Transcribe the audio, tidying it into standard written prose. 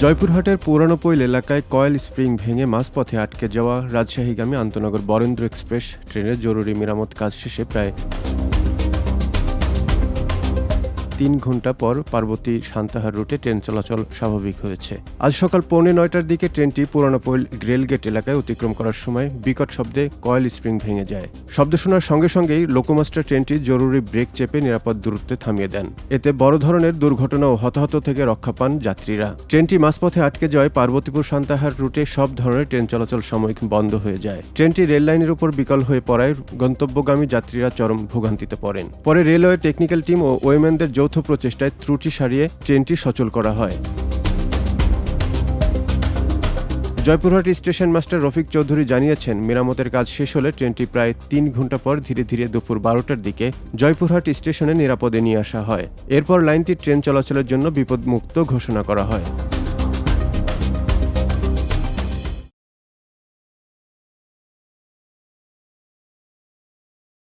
জয়পুরহাটের পুরানোপৈল এলাকায় coil spring ভেঙে মাঝপথে আটকে যাওয়া রাজশাহীগামী আন্তনগর বরেন্দ্র এক্সপ্রেস ট্রেনের জরুরি মেরামত কাজ শেষে প্রায় ৩ ঘণ্টা পর পার্বতী সান্তাহার রুটে ট্রেন চলাচল স্বাভাবিক হয়েছে। আজ সকাল 8:45টার দিকে ট্রেনটি পুরানোপৈল রেলগেট এলাকায় অতিক্রম করার সময় বিকট শব্দে কয়েল স্প্রিং ভেঙে যায়। শব্দ শোনার সঙ্গে সঙ্গেই লোকোমাস্টার ট্রেনটি জরুরি ব্রেক চেপে নিরাপদ দূরত্বে থামিয়ে দেন। এতে বড় ধরনের দুর্ঘটনা ও হতাহত থেকে রক্ষা পান যাত্রীরা। ট্রেনটি মাঝপথে আটকে যাওয়ায় পার্বতীপুর সান্তাহার রুটে সব ধরনের ট্রেন চলাচল সাময়িক বন্ধ হয়ে যায়। ট্রেনটি রেল লাইনের উপর বিকল হয়ে পড়ায় গন্তব্যগামী যাত্রীরা চরম ভোগান্তিতে পড়েন। পরে রেলওয়ে টেকনিক্যাল টিম ও ওয়েম্যানদের যৌথ প্রচেষ্টায় ত্রুটি সারিয়ে ট্রেনটি সচল করা হয়। জয়পুরহাট স্টেশন মাস্টার রফিক চৌধুরী জানিয়েছেন, মেরামতের কাজ শেষ হলে ট্রেনটি প্রায় ৩ ঘণ্টা পর ধীরে ধীরে দুপুর 12টার দিকে জয়পুরহাট স্টেশনে নিরাপদে নিয়ে আসা হয়। এরপর লাইনটি ট্রেন চলাচলের জন্য বিপদমুক্ত ঘোষণা করা হয়।